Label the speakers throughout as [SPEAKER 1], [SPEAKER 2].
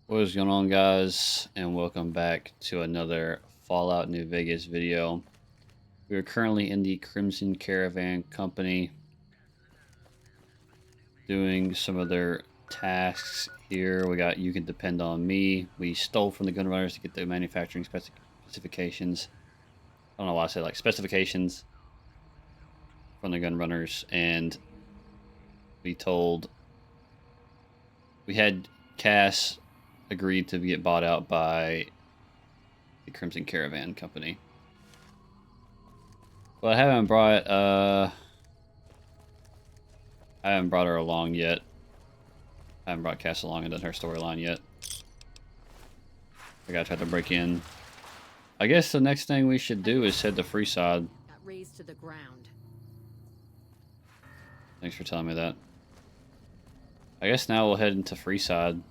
[SPEAKER 1] What is going on, guys, and welcome back to another Fallout New Vegas video. We are currently in the Crimson Caravan Company doing some of their tasks here. We got You Can Depend on Me. We stole from the gunrunners to get the manufacturing specifications. I don't know why I said like specifications from the gunrunners, and we told we had Cass agreed to get bought out by the Crimson Caravan Company. But I haven't brought her along yet. I haven't brought Cass along and done her storyline yet. I gotta try to break in. I guess the next thing we should do is head to Freeside.
[SPEAKER 2] Got razed to the ground.
[SPEAKER 1] Thanks for telling me that. I guess now we'll head into Freeside.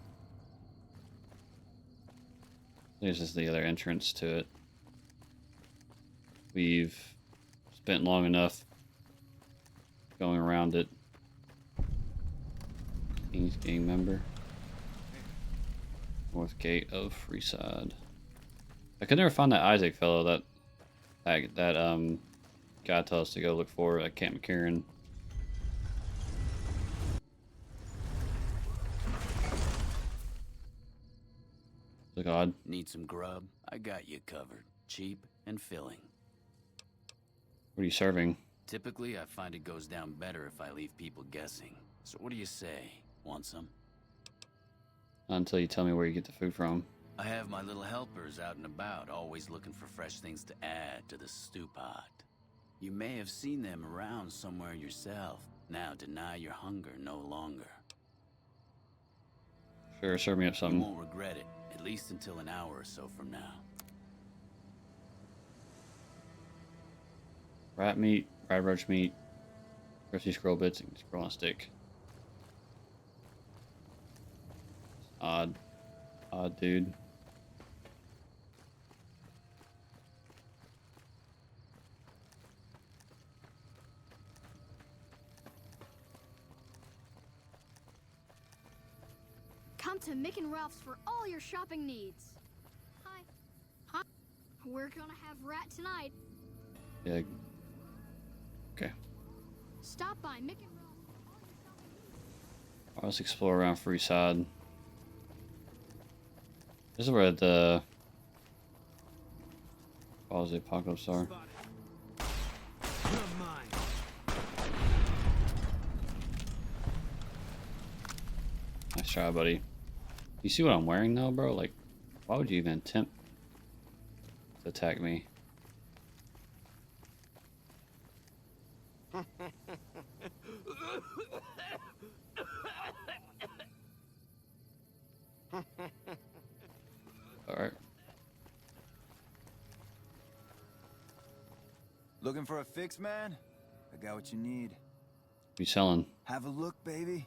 [SPEAKER 1] This is the other entrance to it. We've spent long enough going around it. King's Gang member. North gate of Freeside. I could never find that Isaac fellow that guy told us to go look for at Camp McCarran. Look odd.
[SPEAKER 3] Need some grub? I got you covered. Cheap and filling.
[SPEAKER 1] What are you serving?
[SPEAKER 3] Typically, I find it goes down better if I leave people guessing. So what do you say? Want some?
[SPEAKER 1] Not until you tell me where you get the food from.
[SPEAKER 3] I have my little helpers out and about, always looking for fresh things to add to the stew pot. You may have seen them around somewhere yourself. Now deny your hunger no longer.
[SPEAKER 1] Sure, serve me up
[SPEAKER 3] You
[SPEAKER 1] something.
[SPEAKER 3] won't regret it, at least until an hour or so from now.
[SPEAKER 1] Rat meat, fried roach meat, crispy squirrel bits, and squirrel on a stick. Odd. Odd dude.
[SPEAKER 4] Come to Mick and Ralph's for all your shopping needs. Hi. Hi. We're gonna have rat tonight.
[SPEAKER 1] Yeah. Okay.
[SPEAKER 4] Stop by Mick and Ralph's for all your shopping needs.
[SPEAKER 1] Let's explore around Freeside. This is where the Falls of the Apocalypse are. Nice try, buddy. You see what I'm wearing now, bro? Like, why would you even attempt to attack me? Alright.
[SPEAKER 5] Looking for a fix, man? I got what you need.
[SPEAKER 1] You selling?
[SPEAKER 5] Have a look, baby.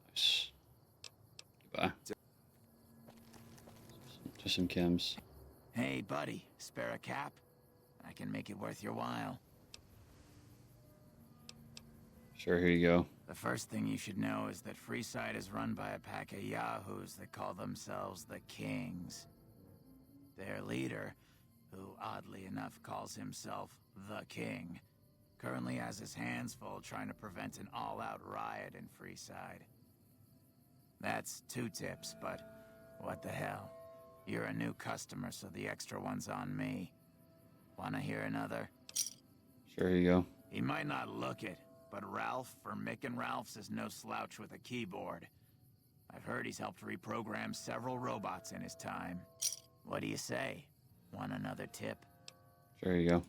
[SPEAKER 1] Nice. Goodbye. Just some chems.
[SPEAKER 5] Hey, buddy, spare a cap? I can make it worth your while.
[SPEAKER 1] Sure, here you go.
[SPEAKER 5] The first thing you should know is that Freeside is run by a pack of yahoos that call themselves the Kings. Their leader, who oddly enough calls himself the King, currently has his hands full trying to prevent an all-out riot in Freeside. That's 2 tips, but what the hell? You're a new customer, so the extra one's on me. Wanna hear another?
[SPEAKER 1] Sure, here you go.
[SPEAKER 5] He might not look it, but Ralph for Mick and Ralph's is no slouch with a keyboard. I've heard he's helped reprogram several robots in his time. What do you say? Want another tip?
[SPEAKER 1] Sure, here you go.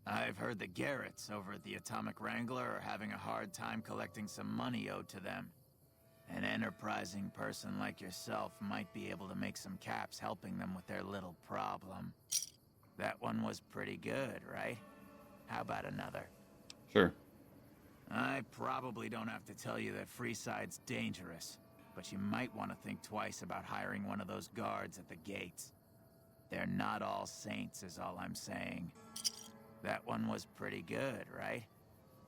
[SPEAKER 5] I've heard the Garretts over at the Atomic Wrangler are having a hard time collecting some money owed to them. An enterprising person like yourself might be able to make some caps helping them with their little problem. That one was pretty good, right? How about another?
[SPEAKER 1] Sure.
[SPEAKER 5] I probably don't have to tell you that Freeside's dangerous, but you might want to think twice about hiring one of those guards at the gates. They're not all saints, is all I'm saying. That one was pretty good, right?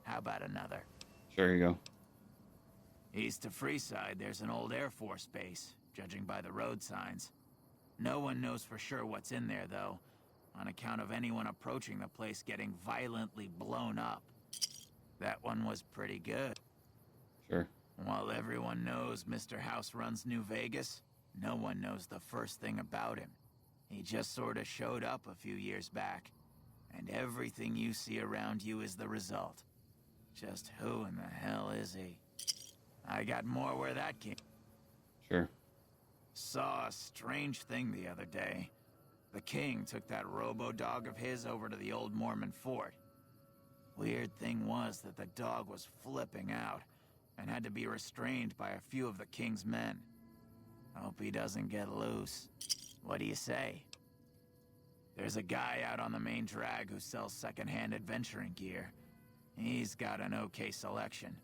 [SPEAKER 5] How about another?
[SPEAKER 1] Sure, here you go.
[SPEAKER 5] East of Freeside, there's an old Air Force base, judging by the road signs. No one knows for sure what's in there, though, on account of anyone approaching the place getting violently blown up. That one was pretty good.
[SPEAKER 1] Sure.
[SPEAKER 5] While everyone knows Mr. House runs New Vegas, no one knows the first thing about him. He just sort of showed up a few years back, and everything you see around you is the result. Just who in the hell is he? I got more where that came.
[SPEAKER 1] Sure.
[SPEAKER 5] Saw a strange thing the other day. The king took that robo-dog of his over to the old Mormon fort. Weird thing was that the dog was flipping out, and had to be restrained by a few of the king's men. Hope he doesn't get loose. What do you say? There's a guy out on the main drag who sells second-hand adventuring gear. He's got an okay selection.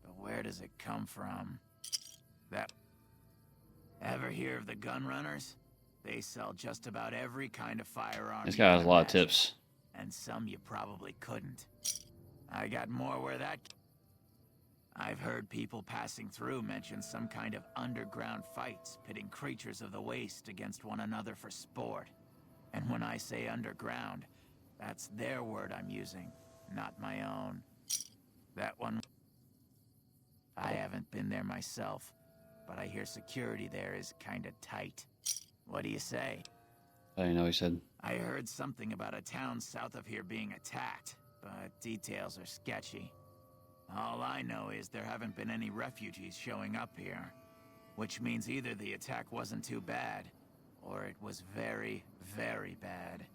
[SPEAKER 5] But where does it come from? That... Ever hear of the gun runners? They sell just about every kind of firearm.
[SPEAKER 1] This guy has a lot of
[SPEAKER 5] imagine.
[SPEAKER 1] tips.
[SPEAKER 5] And some you probably couldn't. I got more where that... I've heard people passing through mention some kind of underground fights, pitting creatures of the waste against one another for sport. And when I say underground, that's their word I'm using, not my own. That one... I haven't been there myself, but I hear security there is kinda tight. What do you say?
[SPEAKER 1] I didn't know he said.
[SPEAKER 5] I heard something about a town south of here being attacked, but details are sketchy. All I know is there haven't been any refugees showing up here, which means either the attack wasn't too bad, or it was very, very bad.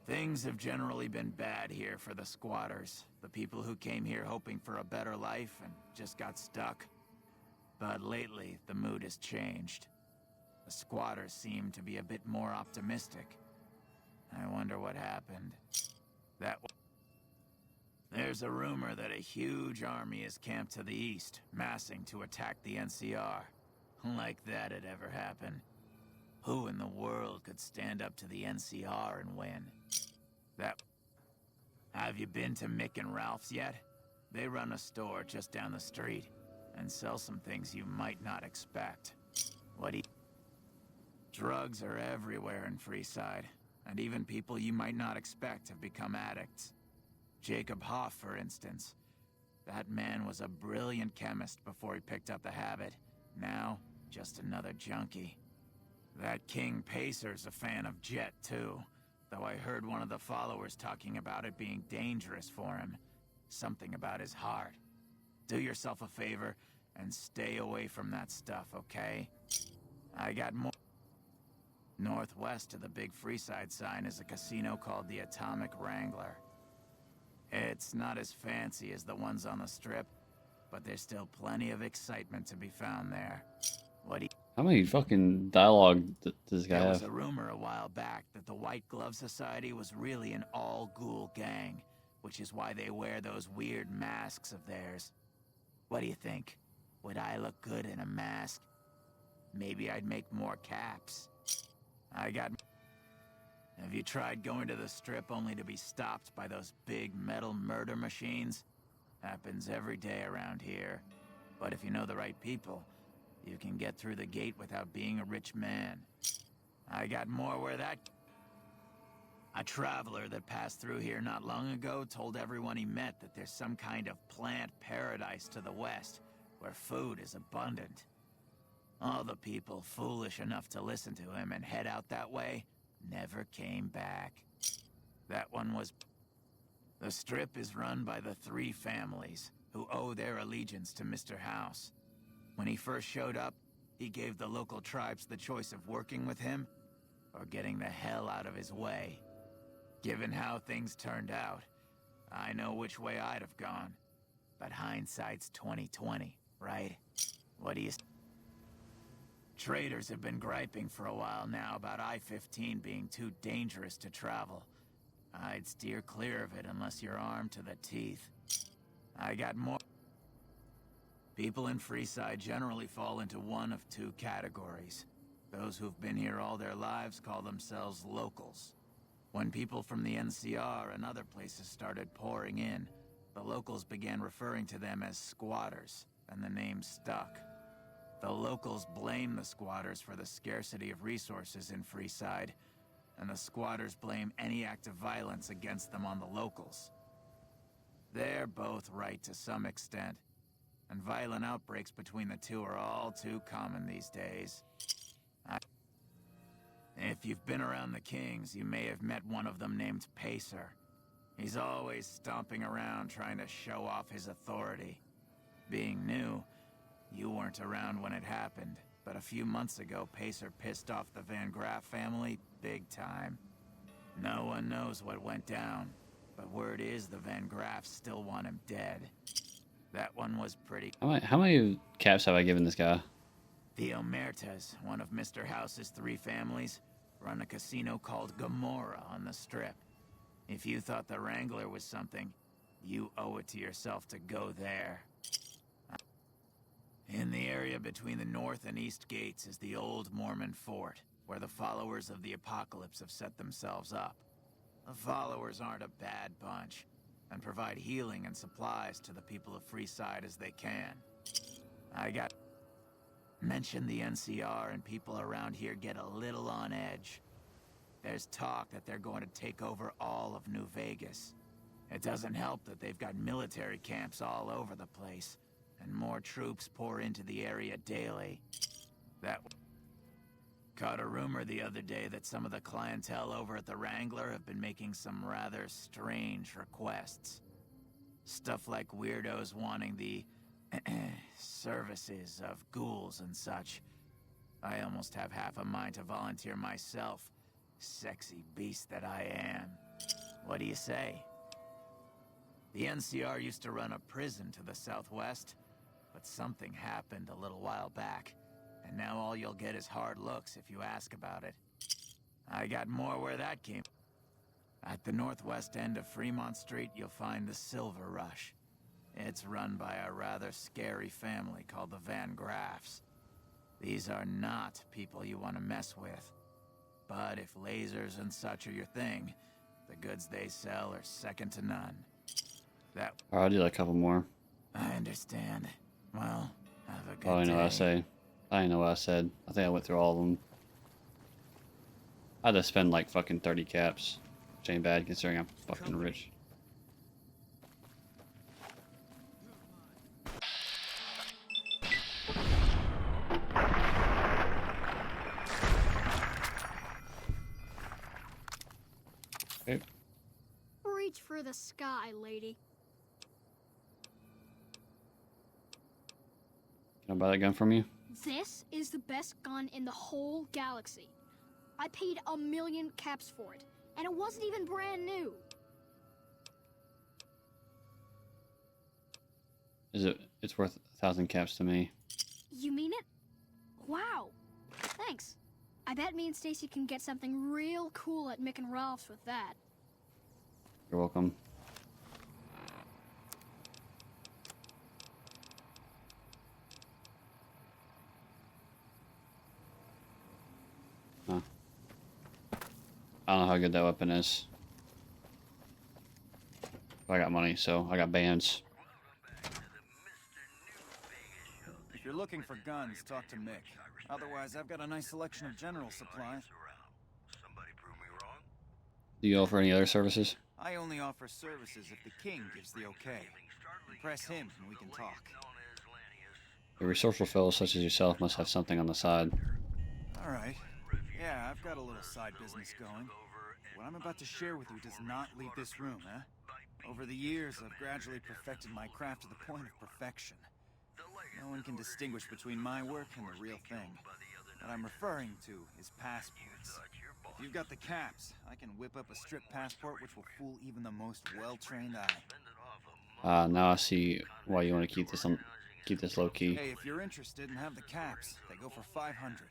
[SPEAKER 5] Things have generally been bad here for the squatters, the people who came here hoping for a better life and just got stuck. But lately, the mood has changed. The squatters seem to be a bit more optimistic. I wonder what happened. There's a rumor that a huge army is camped to the east, massing to attack the NCR. Like that'd ever happen. Who in the world could stand up to the NCR and win? Have you been to Mick and Ralph's yet? They run a store just down the street, and sell some things you might not expect. Drugs are everywhere in Freeside, and even people you might not expect have become addicts. Jacob Hoff, for instance. That man was a brilliant chemist before he picked up the habit. Now, just another junkie. That King Pacer's a fan of Jet, too. Though I heard one of the followers talking about it being dangerous for him. Something about his heart. Do yourself a favor and stay away from that stuff, okay? I got more... Northwest of the big Freeside sign is a casino called the Atomic Wrangler. It's not as fancy as the ones on the Strip, but there's still plenty of excitement to be found there.
[SPEAKER 1] How many fucking dialogue does this guy
[SPEAKER 5] There
[SPEAKER 1] have?
[SPEAKER 5] was a rumor a while back that the White Glove Society was really an all-ghoul gang, which is why they wear those weird masks of theirs. What do you think? Would I look good in a mask? Maybe I'd make more caps. Have you tried going to the Strip only to be stopped by those big metal murder machines? Happens every day around here. But if you know the right people, you can get through the gate without being a rich man. I got more where that... A traveler that passed through here not long ago told everyone he met that there's some kind of plant paradise to the west, where food is abundant. All the people foolish enough to listen to him and head out that way never came back. That one was... The Strip is run by the three families, who owe their allegiance to Mr. House. When he first showed up, he gave the local tribes the choice of working with him, or getting the hell out of his way. Given how things turned out, I know which way I'd have gone. But hindsight's 20/20, right? What do you... Traders have been griping for a while now about I-15 being too dangerous to travel. I'd steer clear of it unless you're armed to the teeth. I got more... People in Freeside generally fall into one of two categories. Those who've been here all their lives call themselves locals. When people from the NCR and other places started pouring in, the locals began referring to them as squatters, and the name stuck. The locals blame the squatters for the scarcity of resources in Freeside, and the squatters blame any act of violence against them on the locals. They're both right to some extent, and violent outbreaks between the two are all too common these days. If you've been around the Kings, you may have met one of them named Pacer. He's always stomping around trying to show off his authority. Being new, you weren't around when it happened, but a few months ago, Pacer pissed off the Van Graff family big time. No one knows what went down, but word is the Van Graffs still want him dead. That one was pretty...
[SPEAKER 1] How many caps have I given this guy?
[SPEAKER 5] The Omertas, one of Mr. House's 3 families, run a casino called Gomorrah on the Strip. If you thought the Wrangler was something, you owe it to yourself to go there. In the area between the north and east gates is the old Mormon fort, where the followers of the Apocalypse have set themselves up. The followers aren't a bad bunch, and provide healing and supplies to the people of Freeside as they can. Mention the NCR and people around here get a little on edge. There's talk that they're going to take over all of New Vegas. It doesn't help that they've got military camps all over the place, and more troops pour into the area daily. Caught a rumor the other day that some of the clientele over at the Wrangler have been making some rather strange requests. Stuff like weirdos wanting the services of ghouls and such. I almost have half a mind to volunteer myself, sexy beast that I am. What do you say? The NCR used to run a prison to the southwest, but something happened a little while back, and now all you'll get is hard looks if you ask about it. I got more where that came. At the northwest end of Fremont Street, you'll find the Silver Rush. It's run by a rather scary family called the Van Graffs. These are not people you want to mess with. But if lasers and such are your thing, the goods they sell are second to none.
[SPEAKER 1] Alright, I'll do like a couple more.
[SPEAKER 5] I understand. Well, have a good day.
[SPEAKER 1] I know what I say. I didn't know what I said. I think I went through all of them. I had to spend like fucking 30 caps. Which ain't bad considering I'm fucking rich. Okay.
[SPEAKER 4] Reach for the sky, lady.
[SPEAKER 1] Can I buy that gun from you?
[SPEAKER 4] This is the best gun in the whole galaxy. I paid 1,000,000 caps for it, and it wasn't even brand new.
[SPEAKER 1] It's worth 1,000 caps to me.
[SPEAKER 4] You mean it? Wow. Thanks. I bet me and Stacy can get something real cool at Mick and Ralph's with that.
[SPEAKER 1] You're welcome. Huh. I don't know how good that weapon is. I got money, so I got bands.
[SPEAKER 2] If you're looking for guns, talk to Mick. Otherwise, I've got a nice selection of general supplies.
[SPEAKER 1] Do you offer any other services?
[SPEAKER 2] I only offer services if the king gives the okay. Impress him and we can talk.
[SPEAKER 1] A resourceful fellow such as yourself must have something on the side.
[SPEAKER 2] Alright. Yeah, I've got a little side business going. What I'm about to share with you does not leave this room, eh? Over the years, I've gradually perfected my craft to the point of perfection. No one can distinguish between my work and the real thing. What I'm referring to is passports. If you've got the caps, I can whip up a strip passport which will fool even the most well-trained eye.
[SPEAKER 1] Now I see why you want to keep this low key.
[SPEAKER 2] Hey, if you're interested and have the caps, they go for 500.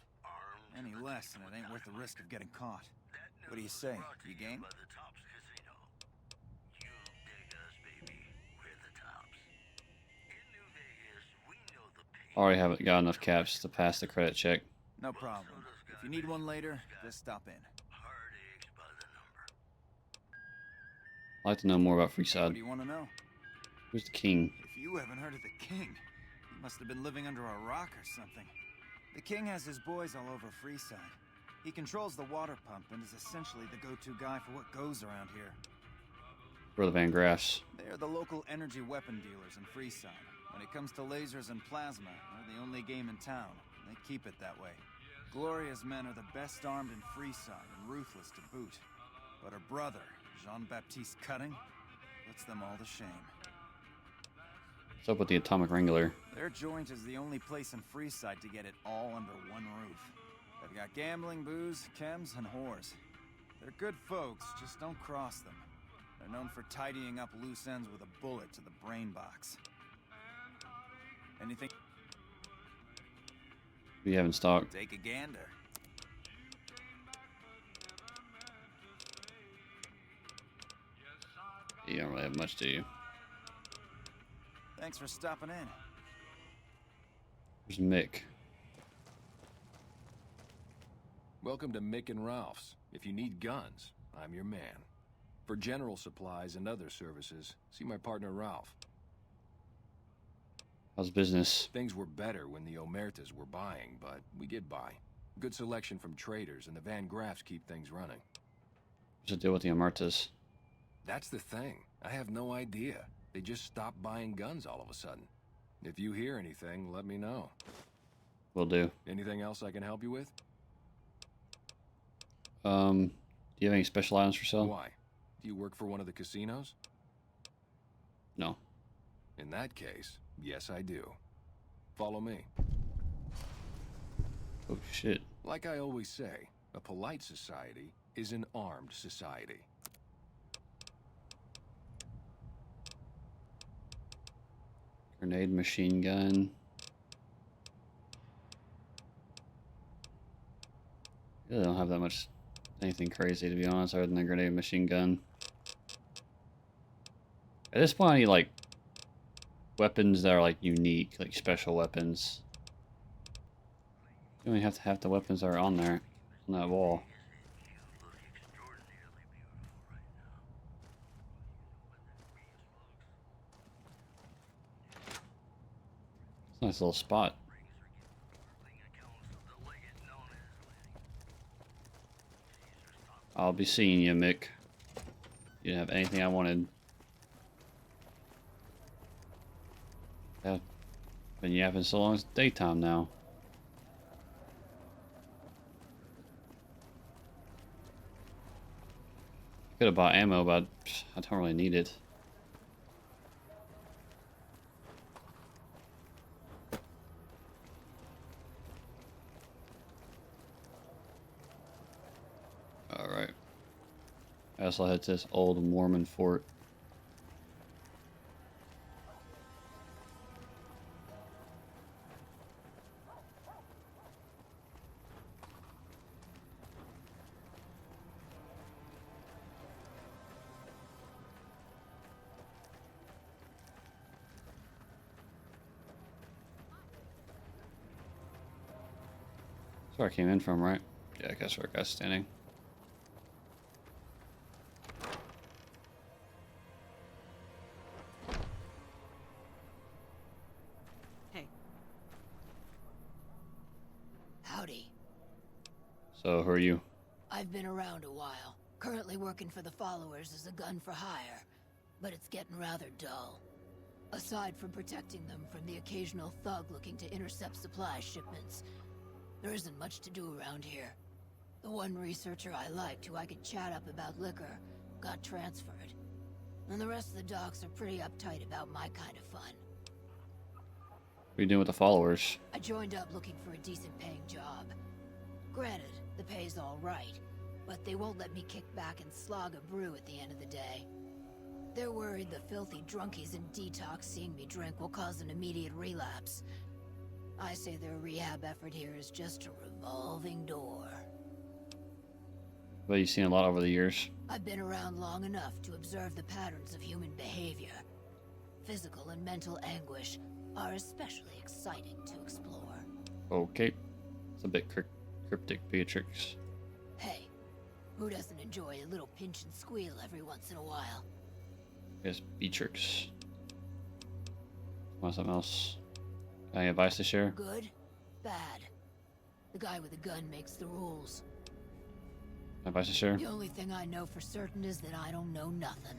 [SPEAKER 2] Any less and it ain't worth the risk of getting caught. What do you say? You game?
[SPEAKER 1] Already haven't got enough caps to pass the credit check.
[SPEAKER 2] No problem. If you need one later, just stop in.
[SPEAKER 1] I'd like to know more about
[SPEAKER 2] What
[SPEAKER 1] Freeside.
[SPEAKER 2] do you want to know?
[SPEAKER 1] Who's the king?
[SPEAKER 2] If you haven't heard of the king, you must have been living under a rock or something. The king has his boys all over Freeside. He controls the water pump and is essentially the go-to guy for what goes around here.
[SPEAKER 1] For the Van Graffs.
[SPEAKER 2] They are the local energy weapon dealers in Freeside. When it comes to lasers and plasma, they're the only game in town. And they keep it that way. Gloria's men are the best armed in Freeside and ruthless to boot. But her brother, Jean-Baptiste Cutting, puts them all to shame.
[SPEAKER 1] What's up with the Atomic Wrangler?
[SPEAKER 2] Their joint is the only place in Freeside to get it all under one roof. They've got gambling, booze, chems, and whores. They're good folks, just don't cross them. They're known for tidying up loose ends with a bullet to the brain box. Anything?
[SPEAKER 1] We haven't stocked.
[SPEAKER 2] Take a gander.
[SPEAKER 1] You don't really have much, do you?
[SPEAKER 2] Thanks for stopping in.
[SPEAKER 1] There's Mick.
[SPEAKER 6] Welcome to Mick and Ralph's. If you need guns, I'm your man. For general supplies and other services, see my partner Ralph.
[SPEAKER 1] How's business?
[SPEAKER 6] Things were better when the Omertas were buying, but we get by. Good selection from traders, and the Van Graffs keep things running.
[SPEAKER 1] What's the deal with the Amartas?
[SPEAKER 6] That's the thing. I have no idea. They just stopped buying guns all of a sudden. If you hear anything, let me know.
[SPEAKER 1] Will do.
[SPEAKER 6] Anything else I can help you with?
[SPEAKER 1] Do you have any special items for sale?
[SPEAKER 6] Why? Do you work for one of the casinos?
[SPEAKER 1] No.
[SPEAKER 6] In that case, yes I do. Follow me.
[SPEAKER 1] Oh shit.
[SPEAKER 6] Like I always say, a polite society is an armed society.
[SPEAKER 1] Grenade machine gun. Really don't have that much anything crazy, to be honest, other than the grenade machine gun. At this point I need like weapons that are like unique, like special weapons. You only have to have the weapons that are on there, on that wall. It's a nice little spot. I'll be seeing you, Mick. You didn't have anything I wanted. Yeah, been yapping so long, it's daytime now. Could have bought ammo, but I don't really need it. Alright. I also head to this old Mormon fort. That's where I came in from, right? Yeah, I guess where I got standing.
[SPEAKER 7] Hey.
[SPEAKER 8] Howdy.
[SPEAKER 1] So, who are you?
[SPEAKER 8] I've been around a while. Currently working for the followers as a gun for hire. But it's getting rather dull. Aside from protecting them from the occasional thug looking to intercept supply shipments, there isn't much to do around here. The one researcher I liked, who I could chat up about liquor, got transferred. And the rest of the docs are pretty uptight about my kind of fun.
[SPEAKER 1] What are you doing with the followers?
[SPEAKER 8] I joined up looking for a decent paying job. Granted, the pay's all right, but they won't let me kick back and slog a brew at the end of the day. They're worried the filthy drunkies in detox seeing me drink will cause an immediate relapse. I say their rehab effort here is just a revolving door.
[SPEAKER 1] But you've seen a lot over the years.
[SPEAKER 8] I've been around long enough to observe the patterns of human behavior. Physical and mental anguish are especially exciting to explore.
[SPEAKER 1] Okay. It's a bit cryptic, Beatrix.
[SPEAKER 8] Hey, who doesn't enjoy a little pinch and squeal every once in a while?
[SPEAKER 1] Yes, Beatrix. Want something else? Got any advice to share?
[SPEAKER 8] Good? Bad? The guy with the gun makes the rules.
[SPEAKER 1] Advice to share?
[SPEAKER 8] The only thing I know for certain is that I don't know nothing.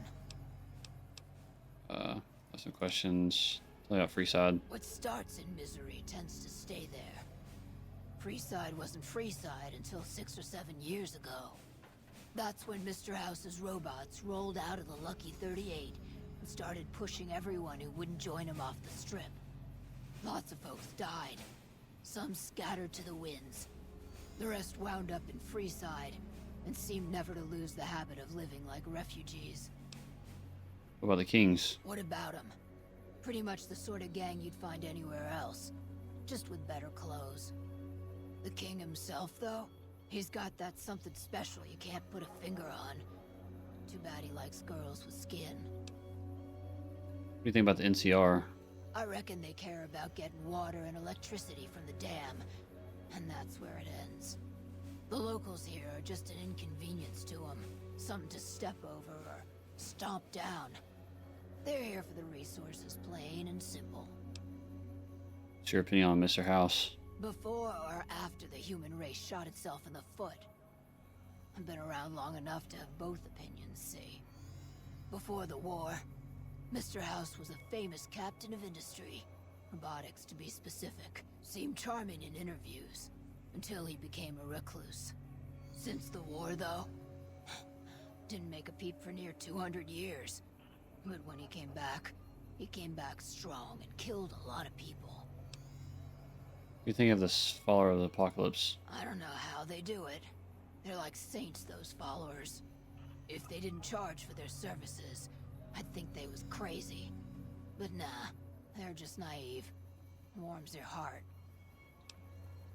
[SPEAKER 1] Got some questions. Tell me about Freeside.
[SPEAKER 8] What starts in misery tends to stay there. Freeside wasn't Freeside until 6 or 7 years ago. That's when Mr. House's robots rolled out of the Lucky 38 and started pushing everyone who wouldn't join him off the strip. Lots of folks died. Some scattered to the winds. The rest wound up in Freeside and seemed never to lose the habit of living like refugees.
[SPEAKER 1] What about the Kings?
[SPEAKER 8] What about them? Pretty much the sort of gang you'd find anywhere else, just with better clothes. The king himself, though, he's got that something special you can't put a finger on. Too bad he likes girls with skin.
[SPEAKER 1] What do you think about the NCR?
[SPEAKER 8] I reckon they care about getting water and electricity from the dam, and that's where it ends. The locals here are just an inconvenience to them, something to step over or stomp down. They're here for the resources, plain and simple.
[SPEAKER 1] What's your opinion on Mr. House?
[SPEAKER 8] Before or after the human race shot itself in the foot? I've been around long enough to have both opinions, see. Before the war, Mr. House was a famous captain of industry. Robotics, to be specific. Seemed charming in interviews, until he became a recluse. Since the war, though, didn't make a peep for near 200 years. But when he came back strong and killed a lot of people.
[SPEAKER 1] What do you think of this follower of the apocalypse?
[SPEAKER 8] I don't know how they do it. They're like saints, those followers. If they didn't charge for their services, I'd think they was crazy. But nah, they're just naive. Warms their heart.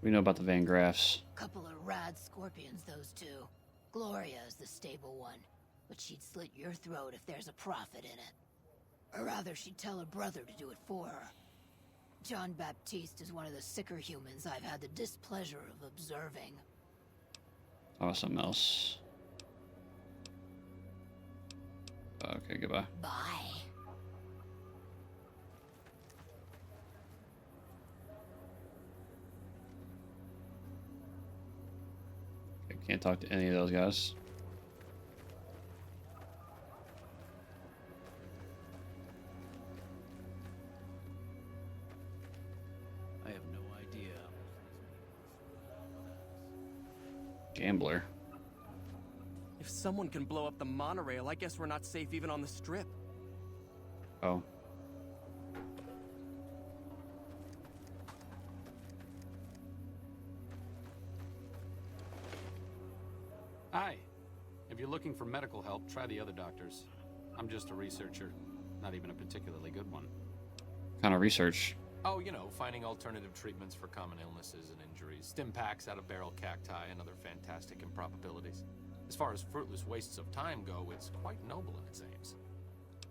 [SPEAKER 1] What do you know about the Van Graffs?
[SPEAKER 8] Couple of rad scorpions, those two. Gloria is the stable one, but she'd slit your throat if there's a profit in it. Or rather, she'd tell her brother to do it for her. John Baptiste is one of the sicker humans I've had the displeasure of observing.
[SPEAKER 1] Oh, something else. Okay, goodbye.
[SPEAKER 8] Bye.
[SPEAKER 1] Okay, can't talk to any of those guys.
[SPEAKER 3] I have no idea.
[SPEAKER 1] Gambler.
[SPEAKER 7] If someone can blow up the monorail, I guess we're not safe even on the strip.
[SPEAKER 1] Oh.
[SPEAKER 9] Hi. If you're looking for medical help, try the other doctors. I'm just a researcher, not even a particularly good one.
[SPEAKER 1] Kind of research.
[SPEAKER 9] Oh, you know, finding alternative treatments for common illnesses and injuries, stim packs out of barrel cacti, and other fantastic improbabilities. As far as fruitless wastes of time go, it's quite noble in its aims.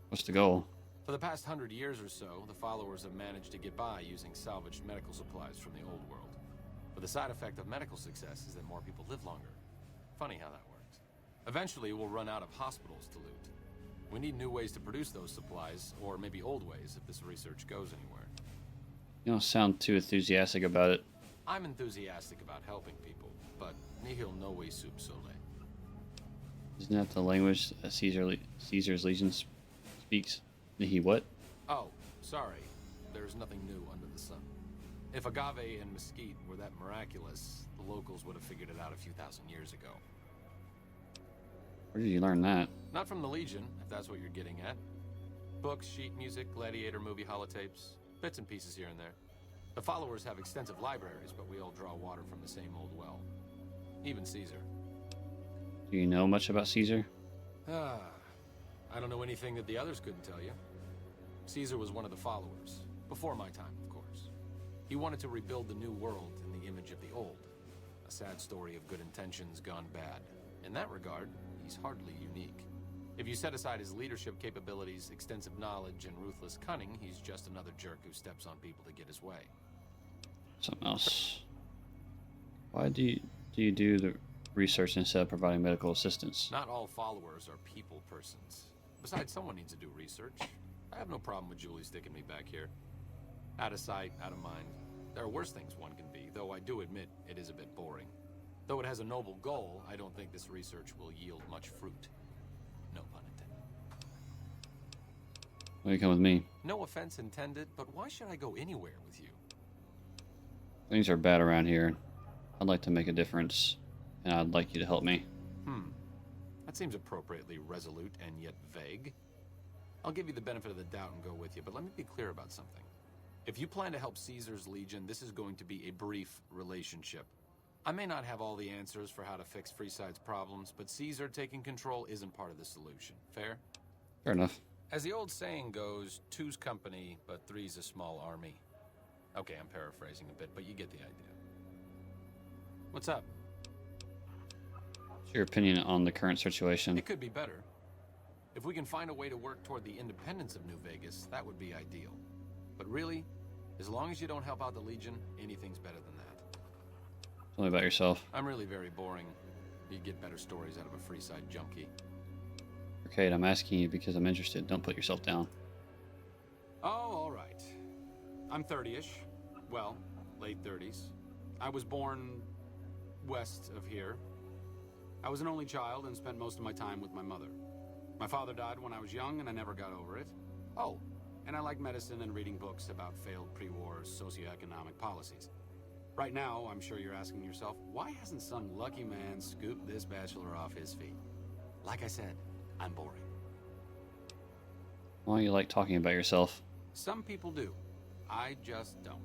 [SPEAKER 1] What's the goal?
[SPEAKER 9] For the past 100 years or so, the followers have managed to get by using salvaged medical supplies from the old world. But the side effect of medical success is that more people live longer. Funny how that works. Eventually, we'll run out of hospitals to loot. We need new ways to produce those supplies, or maybe old ways if this research goes anywhere.
[SPEAKER 1] You don't sound too enthusiastic about it.
[SPEAKER 9] I'm enthusiastic about helping people, but nihil novi sub sole.
[SPEAKER 1] Isn't that the language that Caesar's Legion speaks? He what?
[SPEAKER 9] Oh, sorry. There's nothing new under the sun. If agave and mesquite were that miraculous, the locals would have figured it out a few thousand years ago.
[SPEAKER 1] Where did you learn that?
[SPEAKER 9] Not from the Legion, if that's what you're getting at. Books, sheet music, gladiator movie holotapes, bits and pieces here and there. The followers have extensive libraries, but we all draw water from the same old well. Even Caesar.
[SPEAKER 1] Do you know much about Caesar?
[SPEAKER 9] I don't know anything that the others couldn't tell you. Caesar was one of the followers, before my time, of course. He wanted to rebuild the new world in the image of the old. A sad story of good intentions gone bad. In that regard, he's hardly unique. If you set aside his leadership capabilities, extensive knowledge, and ruthless cunning, he's just another jerk who steps on people to get his way.
[SPEAKER 1] Something else. Why do you do the research instead of providing medical assistance?
[SPEAKER 9] Not all followers are people persons. Besides, someone needs to do research. I have no problem with Julie sticking me back here. Out of sight, out of mind. There are worse things one can be, though I do admit it is a bit boring. Though it has a noble goal, I don't think this research will yield much fruit. No pun intended.
[SPEAKER 1] Why you come with me?
[SPEAKER 9] No offense intended, but why should I go anywhere with you?
[SPEAKER 1] Things are bad around here. I'd like to make a difference, and I'd like you to help me.
[SPEAKER 9] That seems appropriately resolute and yet vague. I'll give you the benefit of the doubt and go with you, but let me be clear about something. If you plan to help Caesar's Legion, this is going to be a brief relationship. I may not have all the answers for how to fix Freeside's problems, but Caesar taking control isn't part of the solution. Fair?
[SPEAKER 1] Fair enough.
[SPEAKER 9] As the old saying goes, two's company, but three's a small army. Okay, I'm paraphrasing a bit, but you get the idea. What's up?
[SPEAKER 1] What's your opinion on the current situation?
[SPEAKER 9] It could be better. If we can find a way to work toward the independence of New Vegas, that would be ideal. But really, as long as you don't help out the Legion, anything's better than that.
[SPEAKER 1] Tell me about yourself.
[SPEAKER 9] I'm really very boring. You'd get better stories out of a Freeside junkie.
[SPEAKER 1] Arcade, I'm asking you because I'm interested. Don't put yourself down.
[SPEAKER 9] Oh, all right. I'm 30-ish. Well, late 30s. I was born west of here. I was an only child and spent most of my time with my mother. My father died when I was young and I never got over it. Oh, and I like medicine and reading books about failed pre-war socioeconomic policies. Right now, I'm sure you're asking yourself, why hasn't some lucky man scooped this bachelor off his feet? Like I said, I'm boring.
[SPEAKER 1] Why don't you like talking about yourself?
[SPEAKER 9] Some people do. I just don't.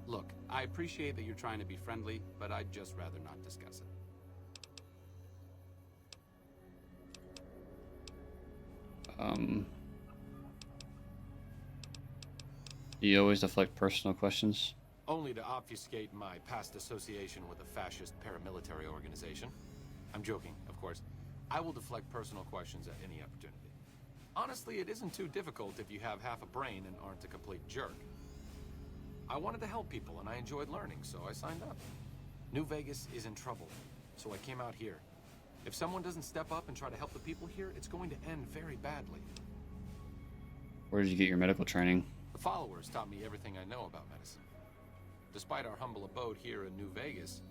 [SPEAKER 9] Look, I appreciate that you're trying to be friendly, but I'd just rather not discuss it.
[SPEAKER 1] Do you always deflect personal questions?
[SPEAKER 9] Only to obfuscate my past association with a fascist paramilitary organization. I'm joking, of course. I will deflect personal questions at any opportunity. Honestly, it isn't too difficult if you have half a brain and aren't a complete jerk. I wanted to help people and I enjoyed learning, so I signed up. New Vegas is in trouble, so I came out here. If someone doesn't step up and try to help the people here, it's going to end very badly.
[SPEAKER 1] Where did you get your medical training?
[SPEAKER 9] The followers taught me everything I know about medicine. Despite our humble abode here in New Vegas,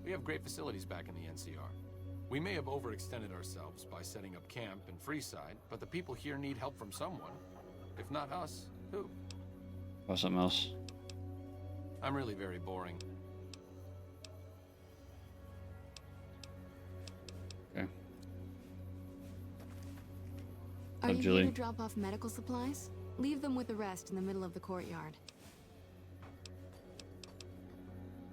[SPEAKER 9] we have great facilities back in the NCR. We may have overextended ourselves by setting up camp in Freeside, but the people here need help from someone. If not us, who?
[SPEAKER 1] Or something else?
[SPEAKER 9] I'm really very boring.
[SPEAKER 1] Okay.
[SPEAKER 10] Are you
[SPEAKER 1] Julie?
[SPEAKER 10] here to drop off medical supplies? Leave them with the rest in the middle of the courtyard.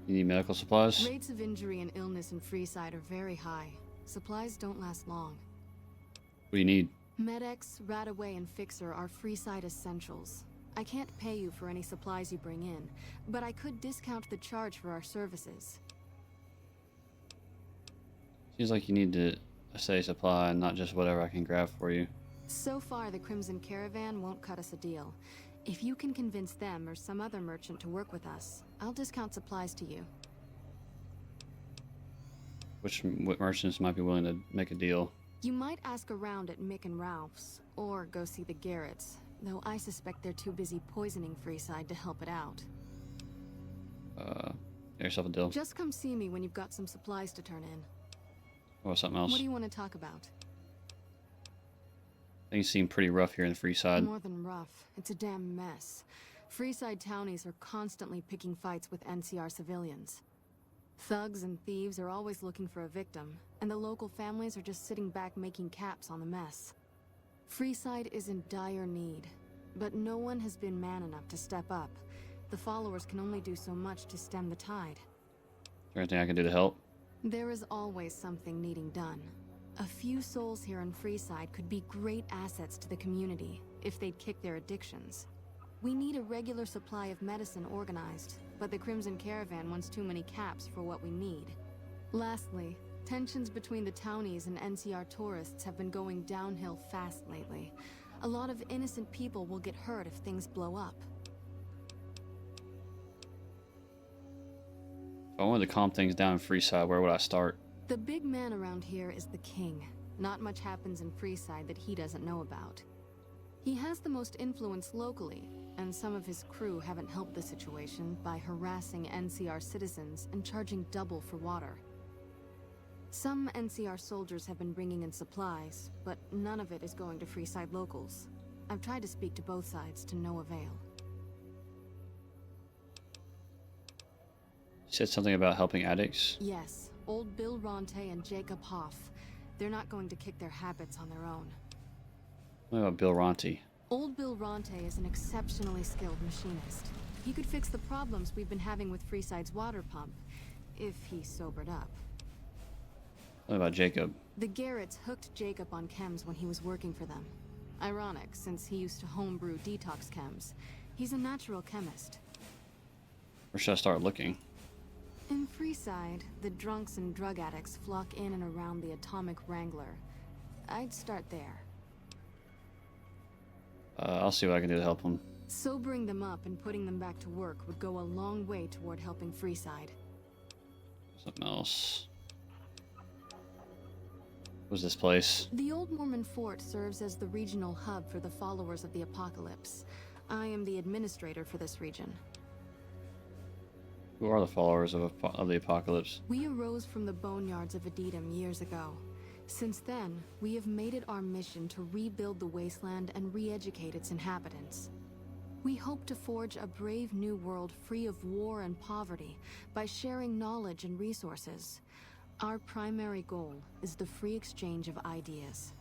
[SPEAKER 1] You need medical supplies?
[SPEAKER 10] Rates of injury and illness in Freeside are very high. Supplies don't last long.
[SPEAKER 1] What do you need?
[SPEAKER 10] Med-X, Radaway, and Fixer are Freeside essentials. I can't pay you for any supplies you bring in, but I could discount the charge for our services.
[SPEAKER 1] Seems like you need to say supply and not just whatever I can grab for you.
[SPEAKER 10] So far, the Crimson Caravan won't cut us a deal. If you can convince them or some other merchant to work with us, I'll discount supplies to you.
[SPEAKER 1] What merchants might be willing to make a deal?
[SPEAKER 10] You might ask around at Mick and Ralph's, or go see the Garretts, though I suspect they're too busy poisoning Freeside to help it out.
[SPEAKER 1] Get yourself a deal.
[SPEAKER 10] Just come see me when you've got some supplies to turn in.
[SPEAKER 1] Or something else.
[SPEAKER 10] What do you want to talk about?
[SPEAKER 1] Things seem pretty rough here in the Freeside.
[SPEAKER 10] More than rough. It's a damn mess. Freeside townies are constantly picking fights with NCR civilians. Thugs and thieves are always looking for a victim, and the local families are just sitting back making caps on the mess. Freeside is in dire need, but no one has been man enough to step up. The followers can only do so much to stem the tide.
[SPEAKER 1] Is there anything I can do to help?
[SPEAKER 10] There is always something needing done. A few souls here in Freeside could be great assets to the community if they'd kick their addictions. We need a regular supply of medicine organized, but the Crimson Caravan wants too many caps for what we need. Lastly, tensions between the townies and NCR tourists have been going downhill fast lately. A lot of innocent people will get hurt if things blow up.
[SPEAKER 1] If I wanted to calm things down in Freeside, where would I start?
[SPEAKER 10] The big man around here is the king. Not much happens in Freeside that he doesn't know about. He has the most influence locally, and some of his crew haven't helped the situation by harassing NCR citizens and charging double for water. Some NCR soldiers have been bringing in supplies, but none of it is going to Freeside locals. I've tried to speak to both sides to no avail.
[SPEAKER 1] You said something about helping addicts?
[SPEAKER 10] Yes, old Bill Ronte and Jacob Hoff. They're not going to kick their habits on their own.
[SPEAKER 1] What about Bill Ronte?
[SPEAKER 10] Old Bill Ronte is an exceptionally skilled machinist. He could fix the problems we've been having with Freeside's water pump, if he sobered up.
[SPEAKER 1] What about Jacob?
[SPEAKER 10] The Garretts hooked Jacob on chems when he was working for them. Ironic, since he used to homebrew detox chems. He's a natural chemist.
[SPEAKER 1] Where should I start looking?
[SPEAKER 10] In Freeside, the drunks and drug addicts flock in and around the Atomic Wrangler. I'd start there.
[SPEAKER 1] I'll see what I can do to help them.
[SPEAKER 10] Sobering them up and putting them back to work would go a long way toward helping Freeside.
[SPEAKER 1] Something else. What's this place?
[SPEAKER 10] The Old Mormon Fort serves as the regional hub for the followers of the Apocalypse. I am the administrator for this region.
[SPEAKER 1] Who are the followers of the Apocalypse?
[SPEAKER 10] We arose from the boneyards of Edidum years ago. Since then, we have made it our mission to rebuild the wasteland and re-educate its inhabitants. We hope to forge a brave new world free of war and poverty by sharing knowledge and resources. Our primary goal is the free exchange of ideas.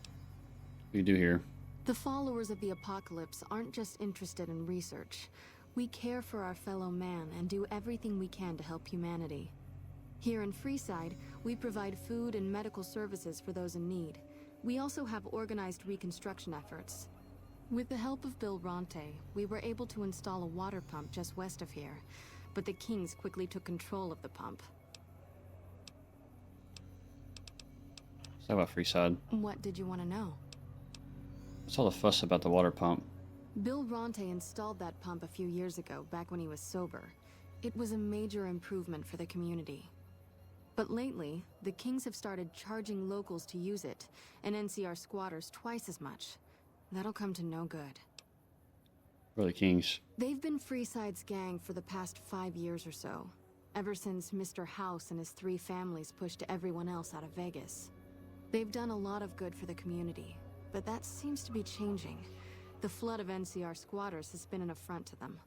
[SPEAKER 1] What do you do here?
[SPEAKER 10] The followers of the Apocalypse aren't just interested in research. We care for our fellow man and do everything we can to help humanity. Here in Freeside, we provide food and medical services for those in need. We also have organized reconstruction efforts. With the help of Bill Ronte, we were able to install a water pump just west of here, but the Kings quickly took control of the pump.
[SPEAKER 1] Let's talk about Freeside.
[SPEAKER 10] What did you want to know?
[SPEAKER 1] What's all the fuss about the water pump?
[SPEAKER 10] Bill Ronte installed that pump a few years ago, back when he was sober. It was a major improvement for the community. But lately, the Kings have started charging locals to use it, and NCR squatters twice as much. That'll come to no good.
[SPEAKER 1] Who are the Kings?
[SPEAKER 10] They've been Freeside's gang for the past 5 years or so, ever since Mr. House and his 3 families pushed everyone else out of Vegas. They've done a lot of good for the community, but that seems to be changing. The flood of NCR squatters has been an affront to them.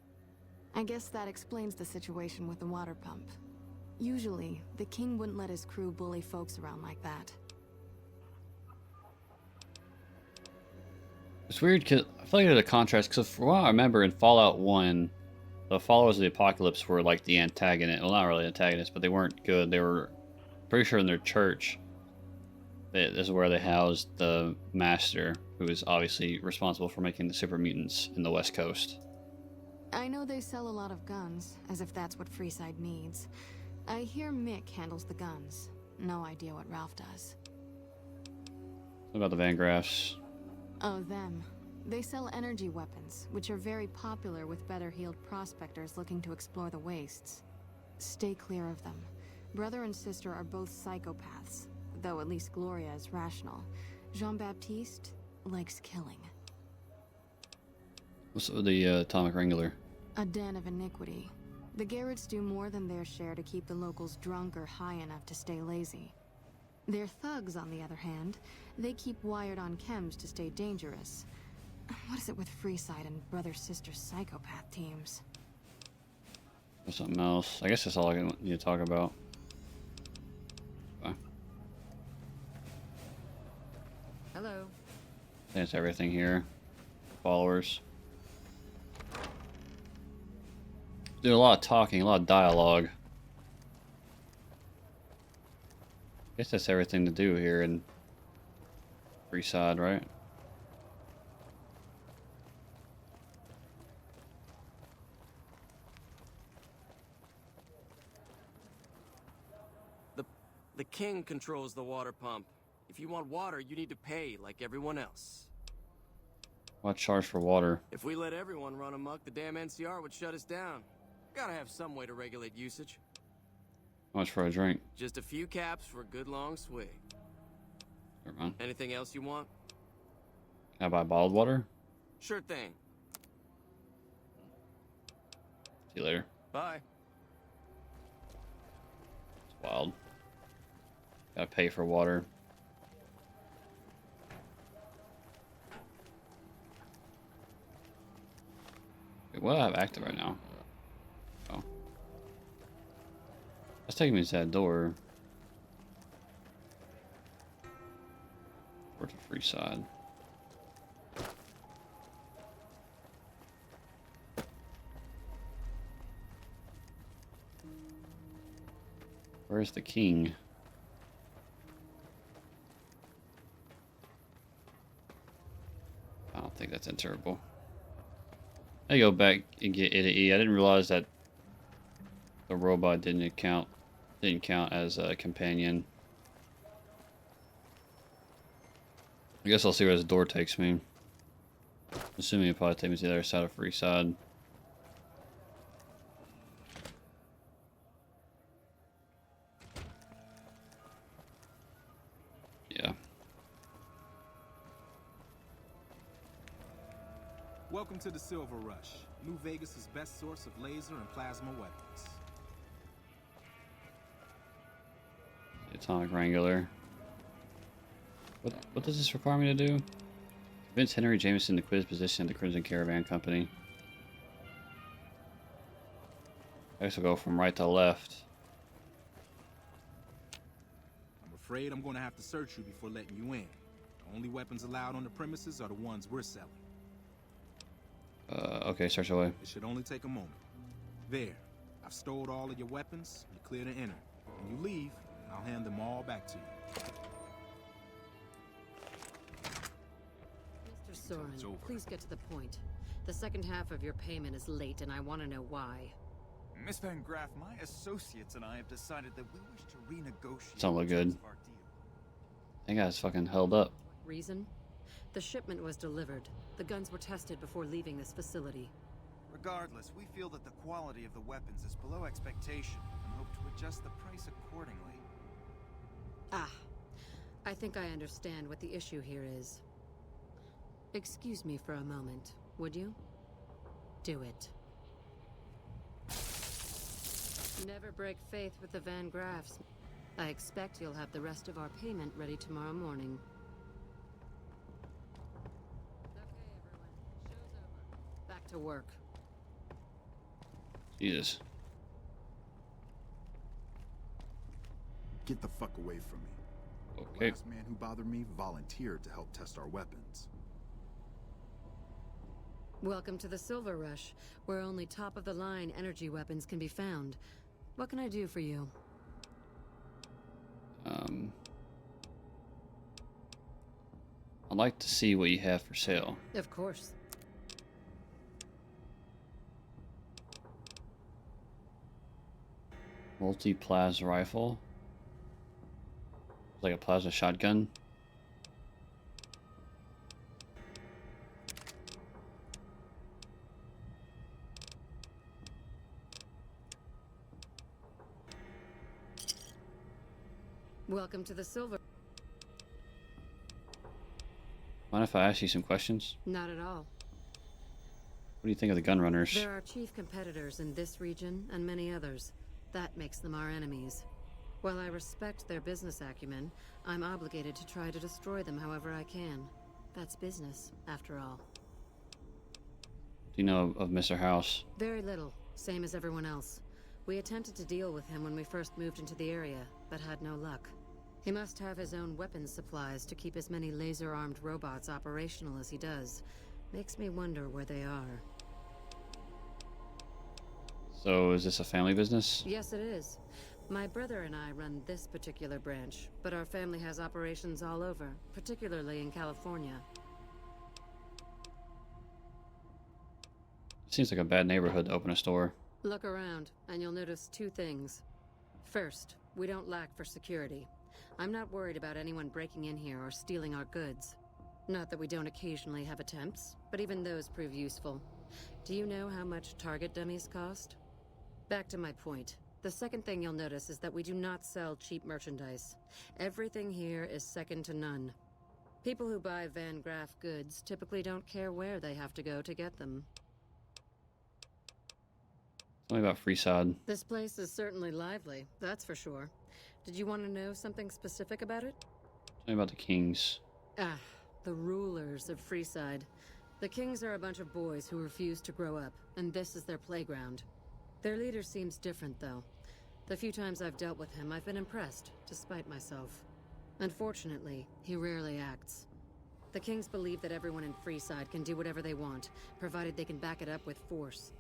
[SPEAKER 10] I guess that explains the situation with the water pump. Usually, the king wouldn't let his crew bully folks around like that.
[SPEAKER 1] It's weird because I feel like there's a contrast, because from what I remember in Fallout 1, the followers of the Apocalypse were like the antagonist. Well, not really antagonists, but they weren't good. They were pretty sure in their church. This is where they housed the Master, who is obviously responsible for making the super mutants in the West Coast.
[SPEAKER 10] I know they sell a lot of guns, as if that's what Freeside needs. I hear Mick handles the guns. No idea what Ralph does.
[SPEAKER 1] What about the Van Graffs?
[SPEAKER 10] Oh, them. They sell energy weapons, which are very popular with better-heeled prospectors looking to explore the wastes. Stay clear of them. Brother and sister are both psychopaths, though at least Gloria is rational. Jean-Baptiste likes killing.
[SPEAKER 1] What's with the Atomic Wrangler?
[SPEAKER 10] A den of iniquity. The Garretts do more than their share to keep the locals drunk or high enough to stay lazy. Their thugs, on the other hand, they keep wired on chems to stay dangerous. What is it with Freeside and brother-sister psychopath teams?
[SPEAKER 1] Or something else? I guess that's all I need to talk about. Okay.
[SPEAKER 10] Hello.
[SPEAKER 1] I think that's everything here. Followers. Doing a lot of talking, a lot of dialogue. Guess that's everything to do here in Freeside, right?
[SPEAKER 7] The king controls the water pump. If you want water, you need to pay like everyone else.
[SPEAKER 1] Why charge for water?
[SPEAKER 7] If we let everyone run amok, the damn NCR would shut us down. Gotta have some way to regulate usage.
[SPEAKER 1] How much for a drink?
[SPEAKER 7] Just a few caps for a good long swig.
[SPEAKER 1] Never mind.
[SPEAKER 7] Anything else you want?
[SPEAKER 1] Can I buy bottled water?
[SPEAKER 7] Sure thing.
[SPEAKER 1] See you later.
[SPEAKER 7] Bye.
[SPEAKER 1] It's wild. Gotta pay for water. Wait, what do I have active right now? Oh. That's taking me to that door. Or to Freeside. Where's the king? I don't think that's enterable. I go back and get it. I didn't realize that the robot didn't count as a companion. I guess I'll see where this door takes me. Assuming it'll probably take me to the other side of Freeside. Yeah.
[SPEAKER 11] Welcome to the Silver Rush, New Vegas' best source of laser and plasma weapons.
[SPEAKER 1] Atomic Wrangler. What does this require me to do? Convince Henry Jameson to quit his position at the Crimson Caravan Company. I guess I'll go from right to left.
[SPEAKER 11] I'm afraid I'm going to have to search you before letting you in. The only weapons allowed on the premises are the ones we're selling.
[SPEAKER 1] Okay, search away.
[SPEAKER 11] It should only take a moment. There. I've stowed all of your weapons. You're clear to enter. When you leave, I'll hand them all back to you.
[SPEAKER 12] Mr. Soren, please get to the point. The second half of your payment is late, and I want to know why.
[SPEAKER 2] Miss Van Graff, my associates and I have decided that we wish to renegotiate
[SPEAKER 1] Doesn't look good.
[SPEAKER 2] our deal.
[SPEAKER 1] That guy's fucking held up.
[SPEAKER 12] Reason? The shipment was delivered. The guns were tested before leaving this facility.
[SPEAKER 2] Regardless, we feel that the quality of the weapons is below expectation and hope to adjust the price accordingly.
[SPEAKER 12] Ah, I think I understand what the issue here is. Excuse me for a moment, would you? Do it. Never break faith with the Van Graffs. I expect you'll have the rest of our payment ready tomorrow morning. Okay, everyone. Show's over. Back to work.
[SPEAKER 1] Jesus.
[SPEAKER 13] Get the fuck away from me.
[SPEAKER 1] Okay.
[SPEAKER 13] The last man who bothered me volunteered to help test our weapons.
[SPEAKER 12] Welcome to the Silver Rush, where only top-of-the-line energy weapons can be found. What can I do for you?
[SPEAKER 1] I'd like to see what you have for sale.
[SPEAKER 12] Of course.
[SPEAKER 1] Multi-plasma rifle. Like a plasma shotgun.
[SPEAKER 12] Welcome to the Silver.
[SPEAKER 1] Mind if I ask you some questions?
[SPEAKER 12] Not at all.
[SPEAKER 1] What do you think of the gun runners?
[SPEAKER 12] There are chief competitors in this region and many others. That makes them our enemies. While I respect their business acumen, I'm obligated to try to destroy them however I can. That's business, after all.
[SPEAKER 1] Do you know of Mr. House?
[SPEAKER 12] Very little, same as everyone else. We attempted to deal with him when we first moved into the area, but had no luck. He must have his own weapons supplies to keep as many laser-armed robots operational as he does. Makes me wonder where they are.
[SPEAKER 1] So, is this a family business?
[SPEAKER 12] Yes, it is. My brother and I run this particular branch, but our family has operations all over, particularly in California.
[SPEAKER 1] Seems like a bad neighborhood to open a store.
[SPEAKER 12] Look around, and you'll notice two things. First, we don't lack for security. I'm not worried about anyone breaking in here or stealing our goods. Not that we don't occasionally have attempts, but even those prove useful. Do you know how much target dummies cost? Back to my point. The second thing you'll notice is that we do not sell cheap merchandise. Everything here is second to none. People who buy Van Graff goods typically don't care where they have to go to get them.
[SPEAKER 1] Tell me about Freeside.
[SPEAKER 12] This place is certainly lively, that's for sure. Did you want to know something specific about it?
[SPEAKER 1] Tell me about the Kings.
[SPEAKER 12] Ah, the rulers of Freeside. The Kings are a bunch of boys who refuse to grow up, and this is their playground. Their leader seems different, though. The few times I've dealt with him, I've been impressed, despite myself. Unfortunately, he rarely acts. The Kings believe that everyone in Freeside can do whatever they want, provided they can back it up with force.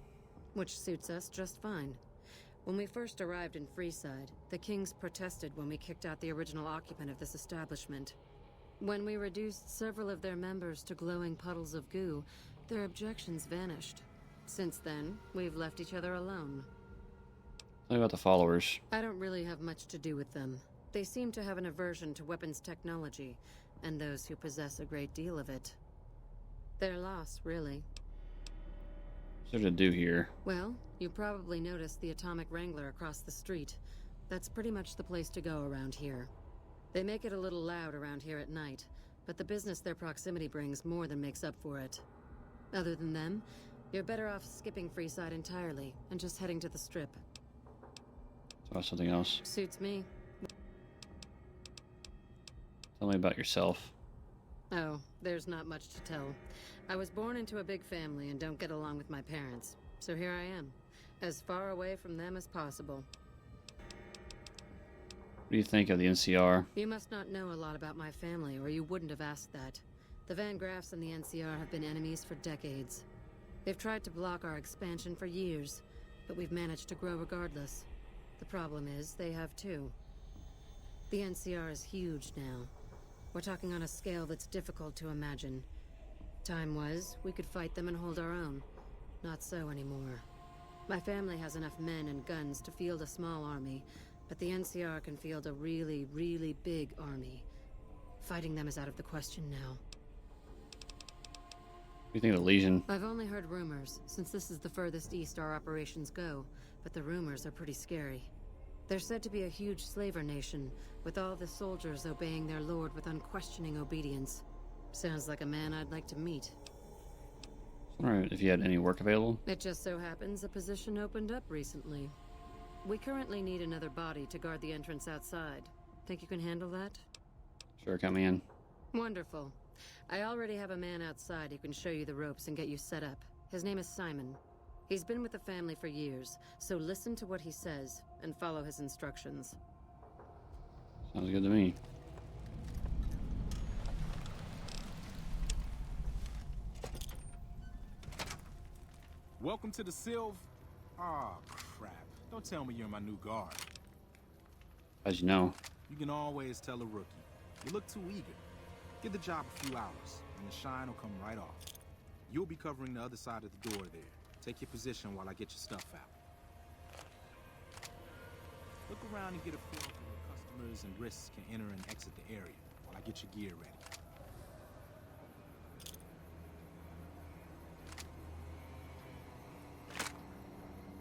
[SPEAKER 12] Which suits us just fine. When we first arrived in Freeside, the Kings protested when we kicked out the original occupant of this establishment. When we reduced several of their members to glowing puddles of goo, their objections vanished. Since then, we've left each other alone.
[SPEAKER 1] Tell me about the followers.
[SPEAKER 12] I don't really have much to do with them. They seem to have an aversion to weapons technology, and those who possess a great deal of it. Their loss, really.
[SPEAKER 1] What's there to do here?
[SPEAKER 12] Well, you probably noticed the Atomic Wrangler across the street. That's pretty much the place to go around here. They make it a little loud around here at night, but the business their proximity brings more than makes up for it. Other than them, you're better off skipping Freeside entirely and just heading to the Strip.
[SPEAKER 1] About something else.
[SPEAKER 12] Suits me.
[SPEAKER 1] Tell me about yourself.
[SPEAKER 12] Oh, there's not much to tell. I was born into a big family and don't get along with my parents, so here I am, as far away from them as possible.
[SPEAKER 1] What do you think of the NCR?
[SPEAKER 12] You must not know a lot about my family, or you wouldn't have asked that. The Van Graffs and the NCR have been enemies for decades. They've tried to block our expansion for years, but we've managed to grow regardless. The problem is, they have too. The NCR is huge now. We're talking on a scale that's difficult to imagine. Time was, we could fight them and hold our own. Not so anymore. My family has enough men and guns to field a small army, but the NCR can field a really, really big army. Fighting them is out of the question now.
[SPEAKER 1] What do you think of the Legion?
[SPEAKER 12] I've only heard rumors, since this is the furthest east our operations go, but the rumors are pretty scary. They're said to be a huge slaver nation, with all the soldiers obeying their lord with unquestioning obedience. Sounds like a man I'd like to meet.
[SPEAKER 1] Alright, if you had any work available?
[SPEAKER 12] It just so happens a position opened up recently. We currently need another body to guard the entrance outside. Think you can handle that?
[SPEAKER 1] Sure, count me in.
[SPEAKER 12] Wonderful. I already have a man outside who can show you the ropes and get you set up. His name is Simon. He's been with the family for years, so listen to what he says and follow his instructions.
[SPEAKER 1] Sounds good to me.
[SPEAKER 11] Welcome to the Sylv. Ah, crap. Don't tell me you're my new guard.
[SPEAKER 1] How'd you know?
[SPEAKER 11] You can always tell a rookie. You look too eager. Give the job a few hours, and the shine will come right off. You'll be covering the other side of the door there. Take your position while I get your stuff out. Look around and get a feel for where customers and risks can enter and exit the area while I get your gear ready.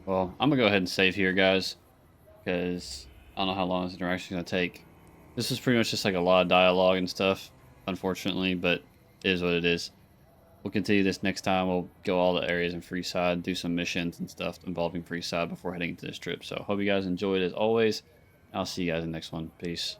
[SPEAKER 1] Well, I'm gonna go ahead and save here, guys, because I don't know how long this interaction is gonna take. This is pretty much just like a lot of dialogue and stuff, unfortunately, but it is what it is. We'll continue this next time. We'll go all the areas in Freeside, do some missions and stuff involving Freeside before heading into this trip. So hope you guys enjoyed as always. I'll see you guys in the next one. Peace.